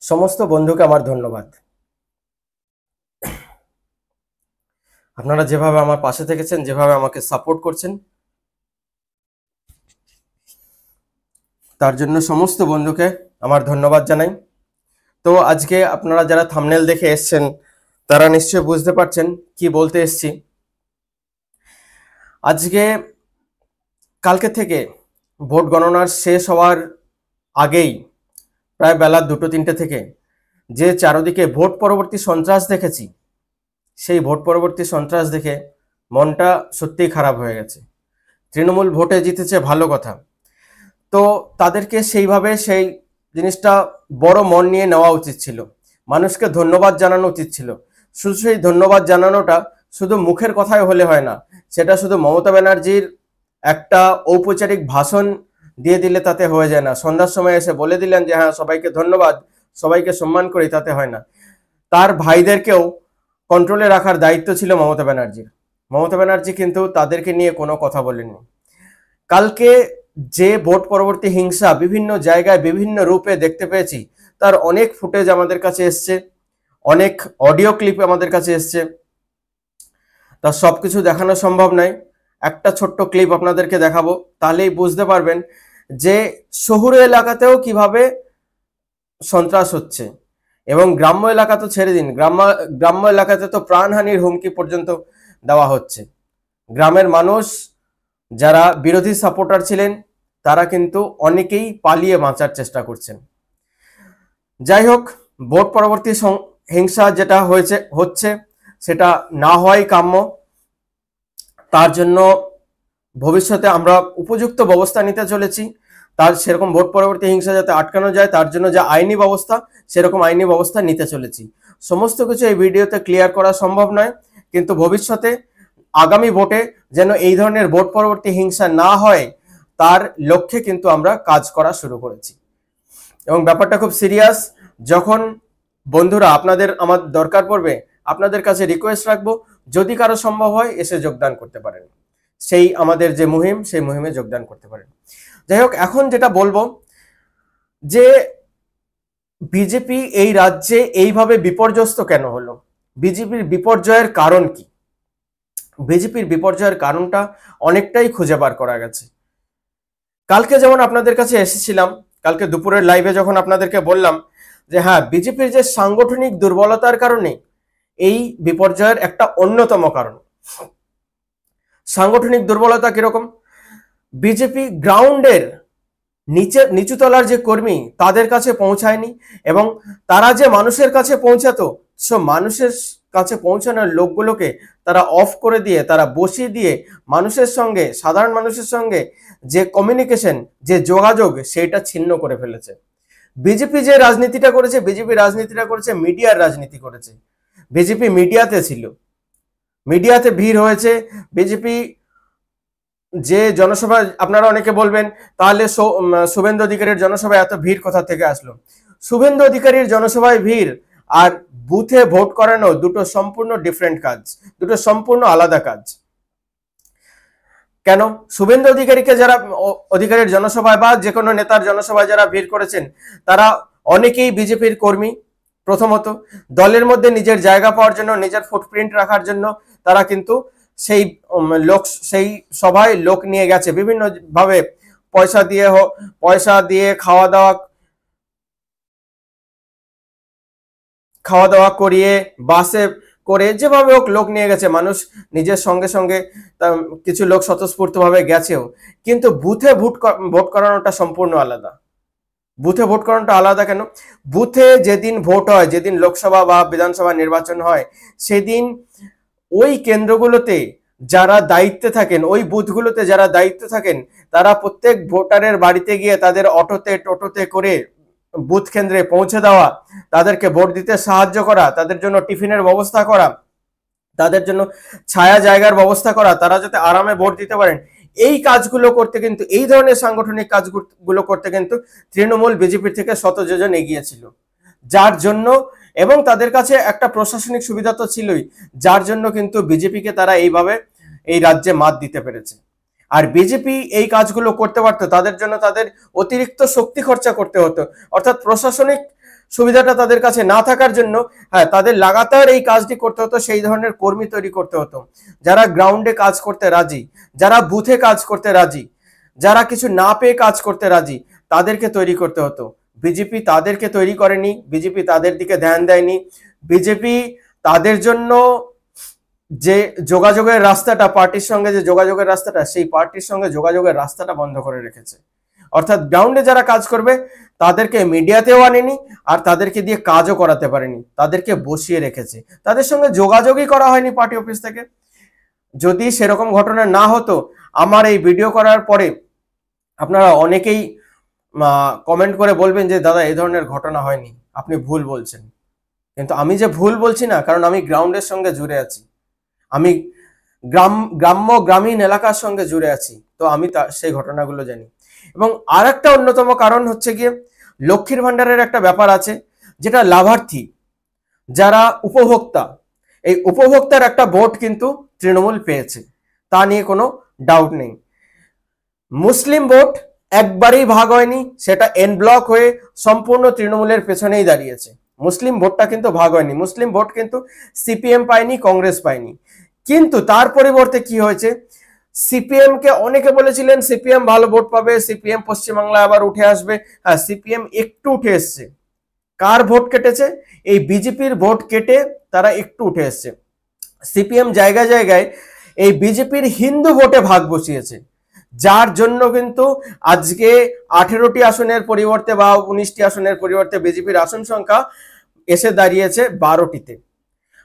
সমস্ত বন্ধুকে আমার ধন্যবাদ। আপনারা যেভাবে আমার পাশে থেকেছেন, যেভাবে আমাকে সাপোর্ট করছেন, তার জন্য সমস্ত বন্ধুকে আমার ধন্যবাদ জানাই। তো আজকে আপনারা যারা থাম্বনেল দেখে এসছেন তারা নিশ্চয়ই বুঝতে পারছেন কি বলতে এসছি। আজকে কালকে থেকে ভোট গণনার শেষ হওয়ার আগেই প্রায় বেলা 2-3টে থেকে যে চারদিকে ভোট পরবর্তী সন্ত্রাস দেখেছি, সেই ভোট পরবর্তী সন্ত্রাস দেখে মনটা সত্যিই খারাপ হয়ে গেছে। তৃণমূল ভোটে জিতেছে ভালো কথা, তো তাদেরকে সেইভাবে সেই জিনিসটা বড় মন নিয়ে নেওয়া উচিত ছিল, মানুষকে ধন্যবাদ জানানো উচিত ছিল। শুধু সেই ধন্যবাদ জানানোটা শুধু মুখের কথায় হলে হয় না, সেটা শুধু মমতা ব্যানার্জির একটা ঔপচারিক ভাষণ দিয়ে দিলে তাতে হয়ে যায় না। সন্ধ্যার সময় এসে বলে দিলেন যে হ্যাঁ সবাইকে ধন্যবাদ, সবাইকে সম্মান করি, তাতে হয় না। তার ভাইদেরকেও কন্ট্রোলে রাখার দায়িত্ব ছিল মমতা ব্যানার্জির। মমতা ব্যানার্জি কিন্তু তাদেরকে নিয়ে কোনো কথা বলেননি। কালকে যে ভোট পরবর্তী হিংসা বিভিন্ন জায়গায় বিভিন্ন রূপে দেখতে পেয়েছি, তার অনেক ফুটেজ আমাদের কাছে এসছে, অনেক অডিও ক্লিপ আমাদের কাছে এসছে। তার সবকিছু দেখানো সম্ভব নয়, একটা ছোট্ট ক্লিপ আপনাদেরকে দেখাবো, তাহলেই বুঝতে পারবেন যে শহুরে এলাকাতেও কিভাবে সন্ত্রাস হচ্ছে। এবং গ্রাম্য এলাকা তো ছেড়ে দিন, গ্রাম্য এলাকাতে তো প্রাণহানির হুমকি পর্যন্ত দেওয়া হচ্ছে। গ্রামের মানুষ যারা বিরোধী সাপোর্টার ছিলেন তারা কিন্তু অনেকেই পালিয়ে বাঁচার চেষ্টা করছেন। যাই হোক, ভোট পরবর্তী হিংসা যেটা হচ্ছে সেটা না হওয়াই কাম্য। তার জন্য ভবিষ্যতে আমরা উপযুক্ত ব্যবস্থা নিতে চলেছি। তার সেরকম ভোট পরবর্তী হিংসা যাতে আটকানো যায় তার জন্য যে আইনি ব্যবস্থা, সেরকম আইনি ব্যবস্থা নিতে চলেছি। সমস্ত কিছু এই ভিডিওতে ক্লিয়ার করা সম্ভব নয়, কিন্তু ভবিষ্যতে আগামী ভোটে যেন এই ধরনের ভোট পরবর্তী হিংসা না হয় তার লক্ষ্যে কিন্তু আমরা কাজ করা শুরু করেছি। এবং ব্যাপারটা খুব সিরিয়াস। যখন বন্ধুরা আপনাদের আমার দরকার পড়বে, আপনাদের কাছে রিকোয়েস্ট রাখবো, যদি কারো সম্ভব হয় এসে যোগদান করতে পারেন, সেই আমাদের যে মুহিম সেই মুহিমে যোগদান করতে পারেন। যাই হোক, এখন যেটা বলবো যে বিজেপি এই রাজ্যে এইভাবে বিপর্যস্ত কেন হলো, বিজেপির বিপর্যয়ের কারণ কি? বিজেপির বিপর্যয়ের কারণটা অনেকটাই খুঁজে বার করা গেছে। কালকে যেমন আপনাদের কাছে এসেছিলাম, কালকে দুপুরের লাইভে যখন আপনাদেরকে বললাম যে হ্যাঁ বিজেপির যে সাংগঠনিক দুর্বলতার কারণে এই বিপর্যয়ের একটা অন্যতম কারণ। সাংগঠনিক দুর্বলতা কিরকম? বিজেপি গ্রাউন্ডের নিচুতলার যে কর্মী তাদের কাছে পৌঁছায়নি, এবং তারা যে মানুষের কাছে পৌঁছাতো সব মানুষের কাছে পৌঁছানোর লোকগুলোকে তারা অফ করে দিয়ে, তারা বসিয়ে দিয়ে মানুষের সঙ্গে, সাধারণ মানুষের সঙ্গে যে কমিউনিকেশন, যে যোগাযোগ, সেটা ছিন্ন করে ফেলেছে। বিজেপি যে রাজনীতিটা করেছে, বিজেপি রাজনীতিটা করেছে মিডিয়ার রাজনীতি করেছে। বিজেপি মিডিয়াতে ছিল, মিডিয়াতে ভিড় হয়েছে। বিজেপি যে জনসভা, আপনারা অনেকে বলবেন তাহলে শুভেন্দু অধিকারীর জনসভায় এত ভিড় কোথা থেকে আসলো? শুভেন্দু অধিকারীর জনসভায় ভিড় আর বুথে ভোট করানো দুটো সম্পূর্ণ ডিফারেন্ট কাজ, দুটো সম্পূর্ণ আলাদা কাজ। কেন? শুভেন্দু অধিকারীকে যারা অধিকারীর জনসভায় বা যে কোনো নেতার জনসভায় যারা ভিড় করেছেন তারা অনেকেই বিজেপির কর্মী। প্রথমত দলের মধ্যে নিজের জায়গা পাওয়ার জন্য, নিজের ফুটপ্রিন্ট রাখার জন্য তারা কিন্তু সেই সেই সভায় লোক নিয়ে গেছে বিভিন্ন ভাবে, পয়সা দিয়ে খাওয়া দাওয়া করিয়ে বাসে করে যেভাবে হোক লোক নিয়ে গেছে। মানুষ নিজের সঙ্গে সঙ্গে কিছু লোক স্বতঃস্ফূর্ত ভাবে গেছেও, কিন্তু বুথে ভোট করানোটা সম্পূর্ণ আলাদা। বুথে ভোট করানোটা আলাদা কেন? বুথে যেদিন ভোট হয়, যেদিন লোকসভা বা বিধানসভা নির্বাচন হয়, সেদিন ওই কেন্দ্রগুলোতে যারা দায়িত্বে থাকেন, ওই বুথগুলোতে যারা দায়িত্বে থাকেন, তারা প্রত্যেক ভোটারের বাড়িতে গিয়ে তাদের টোটোতে করে বুথ কেন্দ্রে পৌঁছে দেওয়া, তাদেরকে ভোট দিতে সাহায্য করা, তাদের জন্য টিফিনের ব্যবস্থা করা, তাদের জন্য ছায়া জায়গার ব্যবস্থা করা, তারা যাতে আরামে ভোট দিতে পারেন, এই কাজগুলো করতে কিন্তু, এই ধরনের সাংগঠনিক কাজগুলো করতে কিন্তু তৃণমূল বিজেপির থেকে শত যোজন এগিয়ে ছিল। যার জন্য, এবং তাদের কাছে একটা প্রশাসনিক সুবিধা তো ছিলই, যার জন্য কিন্তু বিজেপিকে তারা এইভাবে এই রাজ্যে মাত দিতে পেরেছে। আর বিজেপি এই কাজগুলো করতে পারতো, তাদের জন্য তাদের অতিরিক্ত শক্তি খরচা করতে হতো, অর্থাৎ প্রশাসনিক সুবিধাটা তাদের কাছে না থাকার জন্য হ্যাঁ তাদের লাগাতার এই কাজটি করতে হতো, সেই ধরনের কর্মী তৈরি করতে হতো যারা গ্রাউন্ডে কাজ করতে রাজি, যারা বুথে কাজ করতে রাজি, যারা কিছু না পেয়ে কাজ করতে রাজি, তাদেরকে তৈরি করতে হতো। বিজেপি তাদেরকে তৈরি করেনি, বিজেপি তাদের দিকে ধ্যান দেয়নি, বিজেপি তাদের জন্য যে যোগাযোগের রাস্তাটা, পার্টির সঙ্গে যে যোগাযোগের রাস্তাটা, সেই পার্টির সঙ্গে যোগাযোগের রাস্তাটা বন্ধ করে রেখেছে। অর্থাৎ গ্রাউন্ডে যারা কাজ করবে তাদেরকে মিডিয়াতেও আনেনি, আর তাদেরকে দিয়ে কাজও করাতে পারেনি, তাদেরকে বসিয়ে রেখেছে, তাদের সঙ্গে যোগাযোগই করা হয়নি পার্টি অফিস থেকে। যদি সেরকম ঘটনা না হতো, আমার এই ভিডিও করার পরে আপনারা অনেকেই কমেন্ট করে বলবেন যে দাদা এই ধরনের ঘটনা হয়নি, আপনি ভুল বলছেন। কিন্তু আমি যে ভুল বলছি না, কারণ আমি গ্রাউন্ডের সঙ্গে জুড়ে আছি, আমি গ্রামীণ এলাকার সঙ্গে জুড়ে আছি, তো আমি সেই ঘটনাগুলো জানি। এবং আর একটা অন্যতম কারণ হচ্ছে গিয়ে লক্ষ্মীর ভান্ডারের একটা ব্যাপার আছে, যেটা লাভার্থী যারা উপভোক্তা, এই উপভোক্তার একটা ভোট কিন্তু তৃণমূল পেয়েছে, তা নিয়ে কোনো ডাউট নেই। মুসলিম ভোট একবারেই ভাগ হয়নি, সেটা এন ব্লক হয়ে সম্পূর্ণ তৃণমূলের পেছনেই দাঁড়িয়েছে। মুসলিম ভোটটা কিন্তু ভাগ হয়নি, মুসলিম ভোট কিন্তু সিপিএম পায়নি, কংগ্রেস পায়নি। কিন্তু তার পরিবর্তে কি হয়েছে, সিপিএম কে অনেকে বলেছিলেন সিপিএম ভালো ভোট পাবে, সিপিএম পশ্চিমবাংলায় আবার উঠে আসবে। হ্যাঁ, সিপিএম একটু উঠে এসছে। কার ভোট কেটেছে? এই বিজেপির ভোট কেটে তারা একটু উঠে এসছে। সিপিএম জায়গায় জায়গায় এই বিজেপির হিন্দু ভোটে ভাগ বসিয়েছে, যার জন্য কিন্তু আজকে 18টি আসনের পরিবর্তে বা 19টি আসনের পরিবর্তে বিজেপির আসন সংখ্যা এসে দাঁড়িয়েছে 12টিতে।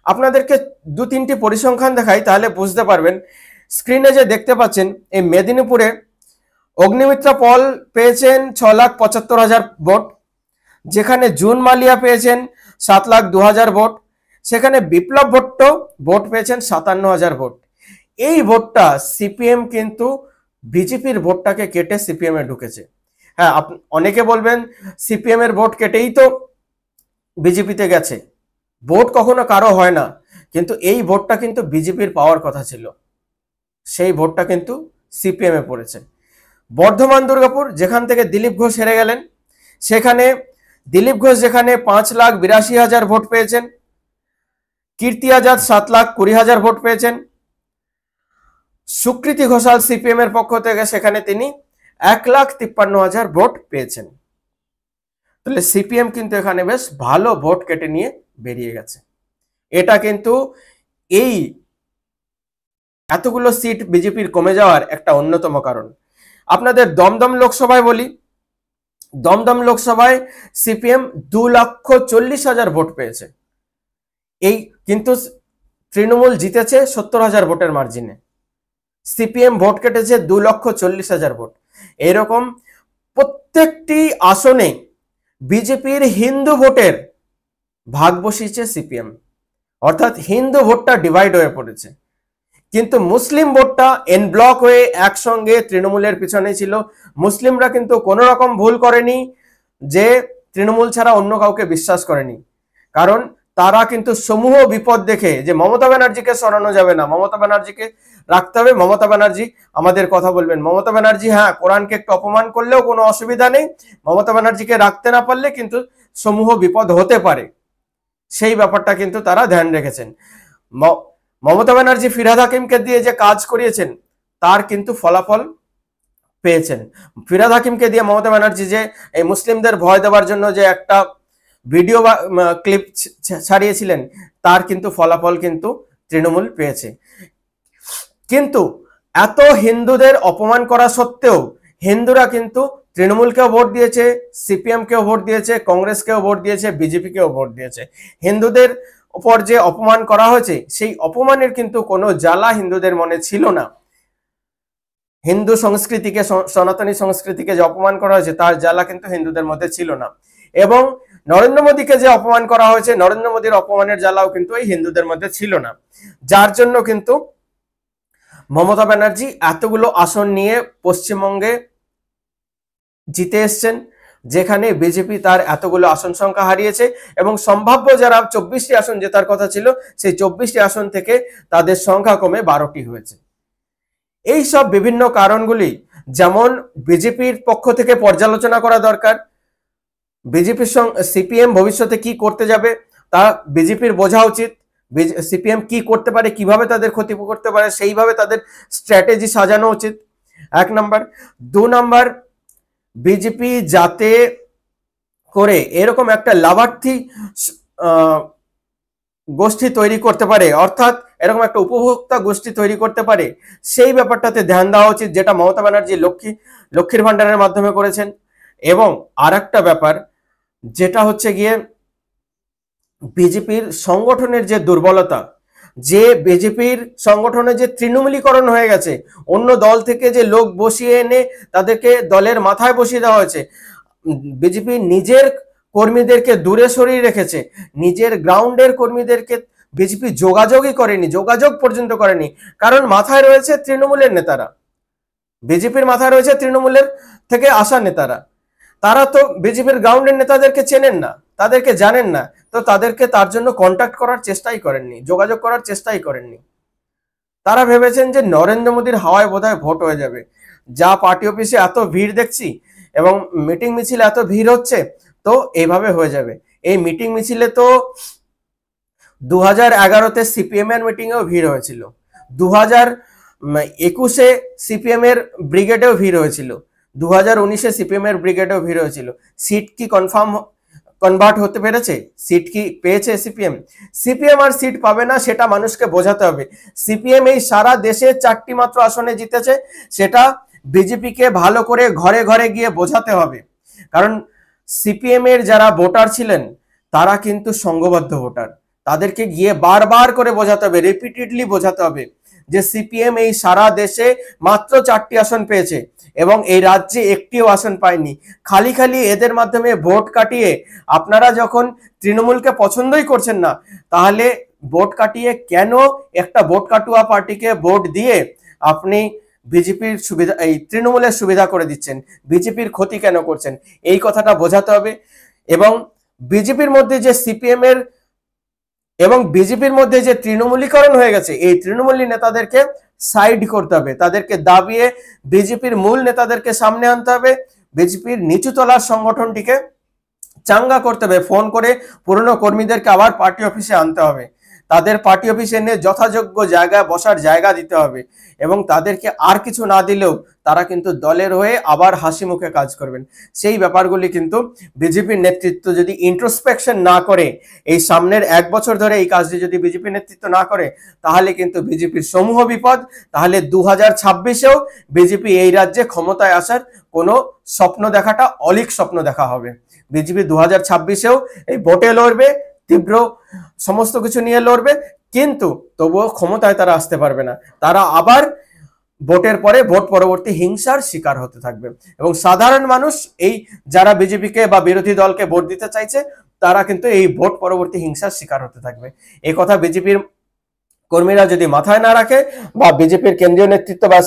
আপনাদেরকে 2-3টি পরিসংখ্যান দেখাই, তাহলে বুঝতে পারবেন। স্ক্রিনে যে দেখতে পাচ্ছেন, এই মেদিনীপুরে অগ্নিমিত্রা পল পেয়েছেন 6,75,000 ভোট, যেখানে জুন মালিয়া পেয়েছেন 7,02,000 ভোট, সেখানে বিপ্লব ভট্ট ভোট পেয়েছেন 57,000 ভোট। এই ভোটটা সিপিএম কিন্তু বিজেপির ভোটটাকে কেটে সিপিএম এ ঢুকেছে। হ্যাঁ, অনেকে বলবেন সিপিএম এর ভোট কেটেই তো বিজেপিতে গেছে। ভোট কখনো কারো হয় না, কিন্তু এই ভোটটা কিন্তু বিজেপির পাওয়ার কথা ছিল, সেই ভোটটা কিন্তু সিপিএম এ পড়েছে। বর্ধমান দুর্গাপুর, যেখান থেকে দিলীপ ঘোষ হেরে গেলেন, সেখানে দিলীপ ঘোষ যেখানে 5,82,000 ভোট পেয়েছেন, কীর্তি আজাদ 7,20,000 ভোট পেয়েছেন, সুকৃতি ঘোষাল সিপিএম এর পক্ষ থেকে সেখানে তিনি 1,53,000 ভোট পেয়েছেন। তাহলে সিপিএম কিন্তু এখানে বেশ ভালো ভোট কেটে নিয়ে বেরিয়ে গেছে। এটা কিন্তু এই এতগুলো সিট বিজেপির কমে যাওয়ার একটা অন্যতম কারণ। আপনাদের দমদম লোকসভায় বলি, দমদম লোকসভায় সিপিএম 2,40,000 ভোট পেয়েছে। এই কিন্তু তৃণমূল জিতেছে 70,000 ভোটের মার্জিনে, সিপিএম ভোট কেটেছে 2,40,000 ভোট। এরকম প্রত্যেকটি আসনে বিজেপির হিন্দু ভোটের ভাগ বসিয়েছে সিপিএম, অর্থাৎ হিন্দু ভোটটা ডিভাইড হয়ে পড়েছে। কিন্তু মুসলিম ভোটটা এন ব্লক হয়ে একসঙ্গে তৃণমূলের পিছনে ছিল। মুসলিমরা কিন্তু কোনো রকম ভুল করেনি যে তৃণমূল ছাড়া অন্য কাউকে বিশ্বাস করেনি, কারণ তারা কিন্তু সমূহ বিপদ দেখে যে মমতা ব্যানার্জিকে সরানো যাবে না, মমতা ব্যানার্জিকে রাখতে হবে, মমতা ব্যানার্জি আমাদের কথা বলবেন, মমতা ব্যানার্জি হ্যাঁ কোরআনকে একটু অপমান করলেও কোনো অসুবিধা নেই, মমতা ব্যানার্জিকে রাখতে না পারলে কিন্তু সমূহ বিপদ হতে পারে, সেই ব্যাপারটা কিন্তু তারা ধ্যান রেখেছেন। মমতা ব্যানার্জি ফিরহাদ হাকিমকে দিয়ে যে কাজ করিয়েছেন তার কিন্তু ফলাফল পেয়েছেন। ফিরহাদ হাকিমকে দিয়ে মমতা ব্যানার্জি যে এই মুসলিমদের ভয় দেওয়ার জন্য যে একটা ভিডিও বা ক্লিপ ছাড়িয়েছিলেন, তার কিন্তু ফলাফল কিন্তু তৃণমূল পেয়েছে। কিন্তু এত হিন্দুদের অপমান করা সত্ত্বেও হিন্দুরা কিন্তু তৃণমূলকেও ভোট দিয়েছে, সিপিএম কেও ভোট দিয়েছে, কংগ্রেসকেও ভোট দিয়েছে, বিজেপিকেও ভোট দিয়েছে। হিন্দুদের উপর যে অপমান করা হয়েছে, সেই অপমানের কিন্তু কোনো জ্বালা হিন্দুদের মনে ছিল না। হিন্দু সংস্কৃতিকে, সনাতনী সংস্কৃতিকে যে অপমান করা হয়েছে, তার জ্বালা কিন্তু হিন্দুদের মধ্যে ছিল না। এবং নরেন্দ্র মোদীকে যে অপমান করা হয়েছে, নরেন্দ্র মোদীর অপমানের জ্বালাও কিন্তু এই হিন্দুদের মধ্যে ছিল না, যার জন্য কিন্তু মমতা ব্যানার্জি এতগুলো আসন নিয়ে পশ্চিমবঙ্গে জিতে এসছেন, যেখানে বিজেপি তার এতগুলো আসন সংখ্যা হারিয়েছে। এবং সম্ভাব্য যারা 24টি আসন জেতার কথা ছিল, সেই 24টি আসন থেকে তাদের সংখ্যা কমে 12টি হয়েছে। এই সব বিভিন্ন কারণগুলি যেমন বিজেপির পক্ষ থেকে পর্যালোচনা করা দরকার, বিজেপির সঙ্গে সিপিএম ভবিষ্যতে কি করতে যাবে তা বিজেপির বোঝা উচিত। সিপিএম কি করতে পারে, কিভাবে তাদের ক্ষতি করতে পারে, সেইভাবে তাদের স্ট্র্যাটেজি সাজানো উচিত, 1 নম্বর। 2 নম্বর, বিজেপি যাতে করে এরকম একটা লাভার্থী গোষ্ঠী তৈরি করতে পারে, অর্থাৎ এরকম একটা উপভোক্তা গোষ্ঠী তৈরি করতে পারে, সেই ব্যাপারটাতে ধ্যান দেওয়া উচিত, যেটা মমতা ব্যানার্জি লক্ষ্মীর ভান্ডারের মাধ্যমে করেছেন। এবং আর একটা ব্যাপার যেটা হচ্ছে গিয়ে বিজেপির সংগঠনের যে দুর্বলতা, যে বিজেপির সংগঠনে যে তৃণমূলীকরণ হয়ে গেছে, অন্য দল থেকে যে লোক বসিয়ে এনে তাদেরকে দলের মাথায় বসিয়ে দেওয়া হয়েছে, বিজেপি নিজের কর্মীদেরকে দূরে সরিয়ে রেখেছে, নিজের গ্রাউন্ডের কর্মীদেরকে বিজেপি যোগাযোগই করেনি, যোগাযোগ পর্যন্ত করেনি, কারণ মাথায় রয়েছে তৃণমূলের নেতারা, বিজেপির মাথায় রয়েছে তৃণমূলের থেকে আসা নেতারা। তারা তো বিজেপির গ্রাউন্ডের নেতাদেরকে চেনেন না, তাদেরকে জানেন না, তো তাদেরকে তার জন্য কন্ট্যাক্ট করার চেষ্টাই করেননি, যোগাযোগ করার চেষ্টাই করেননি। তারা ভেবেছেন যে নরেন্দ্র মোদীর হাওয়ায় বোধহয় ভোট হয়ে যাবে, যা পার্টি অফিসে এত ভিড় দেখছি এবং মিটিং মিছিল এত ভিড় হচ্ছে, তো এইভাবে হয়ে যাবে। এই মিটিং মিছিলে তো 2011-তে সিপিএম এর মিটিংয়েও ভিড় হয়েছিল, 2021-এ সিপিএম এর ব্রিগেডেও ভিড় হয়েছিল, 2019-এ সিপিএম এর ব্রিগেডেও ভিড় হয়েছিল। সিট কি কনভার্ট হতে পেরেছে? সিট কি পেয়েছে সিপিএম? সিপিএম আর সিট পাবে না, সেটা মানুষকে বোঝাতে হবে। সিপিএম এই সারা দেশে 4টি মাত্র আসনে জিতেছে, সেটা বিজেপিকে ভালো করে ঘরে ঘরে গিয়ে বোঝাতে হবে। কারণ সিপিএম এর যারা ভোটার ছিলেন তারা কিন্তু সংঘবদ্ধ ভোটার, তাদেরকে গিয়ে বারবার করে বোঝাতে হবে, রিপিটেডলি বোঝাতে হবে যে সিপিএম এই সারা দেশে মাত্র 4টি আসন পেয়েছে এবং এই রাজ্যে একটিও আসন পায়নি। খালি খালি এদের মাধ্যমে ভোট কাটিয়ে, আপনারা যখন তৃণমূলকে পছন্দই করছেন না, তাহলে ভোট কাটিয়ে কেন একটা ভোট কাটুয়া পার্টিকে ভোট দিয়ে আপনি বিজেপির সুবিধা, এই তৃণমূলের সুবিধা করে দিচ্ছেন, বিজেপির ক্ষতি কেন করছেন, এই কথাটা বোঝাতে হবে। এবং বিজেপির মধ্যে যে সিপিএম এর এবং বিজেপির মধ্যে যে তৃণমূলীকরণ হয়ে গেছে, এই তৃণমূলী নেতাদেরকে সাইড করতে হবে, তাদেরকে দাবিয়ে বিজেপির মূল নেতাদেরকে সামনে আনতে হবে, বিজেপির নিচুতলার সংগঠনটিকে চাঙ্গা করতে হবে, ফোন করে পুরনো কর্মীদেরকে আবার পার্টি অফিসে আনতে হবে, তাদের পার্টি অফিসে নিয়ে যথাযোগ্য জায়গায় বসার জায়গা দিতে হবে এবং তাদেরকে আর কিছু না দিলেও তারা কিন্তু দলের হয়ে আবার হাসি মুখে কাজ করবেন। সেই ব্যাপারগুলি কিন্তু বিজেপির নেতৃত্ব যদি ইন্ট্রোস্পেকশন না করে, এই সামনের 1 বছর ধরে এই কাজটি যদি বিজেপি নেতৃত্ব না করে, তাহলে কিন্তু বিজেপির সমূহ বিপদ। তাহলে 2026-এও বিজেপি এই রাজ্যে ক্ষমতায় আসার কোনো স্বপ্ন দেখাটা অলীক স্বপ্ন দেখা হবে। বিজেপি 2026-এও এই ভোটে লড়বে, তীব্র সমস্ত কিছু নিয়ে লড়বে, কিন্তু তবুও ক্ষমতায় তারা আসতে পারবে না, তারা আবার ভোটের পরে ভোট পরবর্তী হিংসার শিকার হতে থাকবে এবং সাধারণ মানুষ, এই যারা বিজেপিকে বা বিরোধী দলকে ভোট দিতে চাইছে, তারা কিন্তু এই ভোট পরবর্তী হিংসার শিকার হতে থাকবে। এই কথা বিজেপির কর্মীরা যদি মাথায় না রাখে, বা বিজেপির কেন্দ্রীয় নেতৃত্ব বা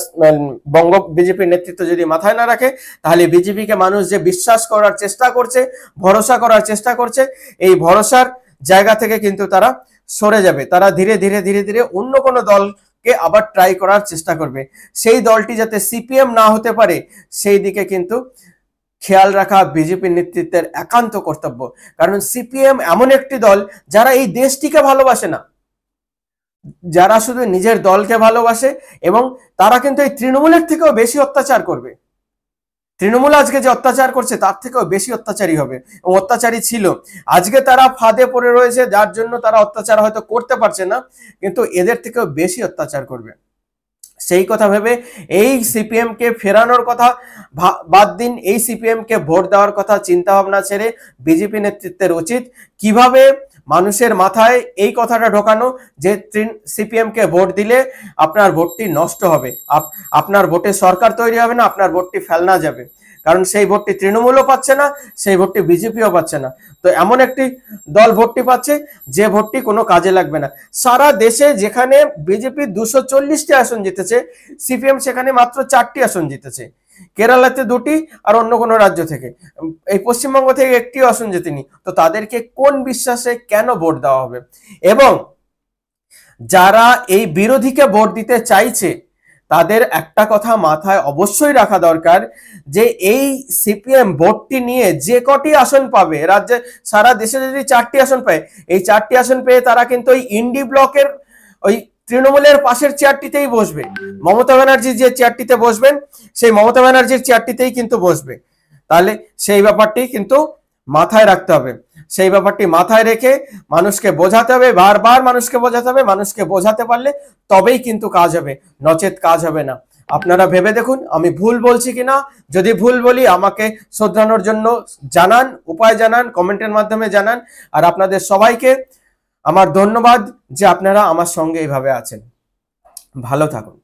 বঙ্গ বিজেপির নেতৃত্ব যদি মাথায় না রাখে, তাহলে বিজেপিকে মানুষ যে বিশ্বাস করার চেষ্টা করছে, ভরসা করার চেষ্টা করছে, এই ভরসার জায়গা থেকে কিন্তু তারা সরে যাবে। তারা ধীরে ধীরে ধীরে ধীরে অন্য কোনো দলকে আবার ট্রাই করার চেষ্টা করবে। সেই দলটি যাতে সিপিএম না হতে পারে, সেই দিকে কিন্তু খেয়াল রাখা বিজেপির নেতৃত্বের একান্ত কর্তব্য। কারণ সিপিএম এমন একটি দল যারা এই দেশটিকে ভালোবাসে না, যারা শুধু নিজের দলকে ভালোবাসে, এবং তারা কিন্তু এই তৃণমূলের থেকেও বেশি অত্যাচার করবে। তৃণমূল আজকে যে অত্যাচার করছে তার থেকেও বেশি অত্যাচারী হবে এবং অত্যাচারী ছিল। আজকে তারা ফাঁদে পড়ে রয়েছে, যার জন্য তারা অত্যাচার হয়তো করতে পারছে না, কিন্তু এদের থেকেও বেশি অত্যাচার করবে। সেই কথা ভেবে এই সিপিএম কে ফেরানোর কথা বাদ দিন, এই সিপিএম কে ভোট দেওয়ার কথা চিন্তা ভাবনা ছেড়ে বিজেপি নেতৃত্বের উচিত কিভাবে মানুষের মাথায় এই কথাটা ঢোকানো যে সিপিএম কে ভোট দিলে আপনার ভোটটি নষ্ট হবে, আপনার ভোটে সরকার তৈরি হবে না, আপনার ভোটটি ফেলনা যাবে, কারণ সেই ভোটটি তৃণমূলও পাচ্ছে না, সেই ভোটটি বিজেপিও পাচ্ছে না। তো এমন একটি দল ভোটটি পাচ্ছে যে ভোটটি কোনো কাজে লাগবে না। সারা দেশে যেখানে বিজেপি 240টি আসন জিতেছে, সিপিএম সেখানে মাত্র 4টি আসন জিতেছে, কেরালাতে 2টি আর অন্য কোনো রাজ্য থেকে, এই পশ্চিমবঙ্গ থেকে 1টিও আসন জেতেনি। তো তাদেরকে কোন বিশ্বাসে কেন ভোট দেওয়া হবে? এবং যারা এই বিরোধীকে ভোট দিতে চাইছে তাদের একটা কথা মাথায় অবশ্যই রাখা দরকার যে এই সিপিএম ভোটটি নিয়ে যে কটি আসন পাবে রাজ্যে, সারা দেশে যদি 4টি আসন পায়, এই 4টি আসন পেয়ে তারা কিন্তু ওই ইন্ডি ব্লকের ওই তৃণমূলের পাশের চেয়ারটিতেই বসবে। মমতা ব্যানার্জি যে চেয়ারটিতে বসবেন সেই মমতা ব্যানার্জির চেয়ারটিতেই কিন্তু বসবে। তাহলে সেই ব্যাপারটি কিন্তু মাথায় রাখতে হবে। সেই ব্যাপারটি মাথায় রেখে মানুষকে বোঝাতে হবে, বারবার মানুষকে বোঝাতে হবে। মানুষকে বোঝাতে পারলে তবেই কিন্তু কাজ হবে, নচেত কাজ হবে না। আপনারা ভেবে দেখুন আমি ভুল বলছি কিনা। যদি ভুল বলি আমাকে শোধরানোর জন্য জানান, উপায় জানান, কমেন্টের মাধ্যমে জানান। আর আপনাদের সবাইকে আমার ধন্যবাদ যে আপনারা আমার সঙ্গে এইভাবে আছেন। ভালো থাকুন।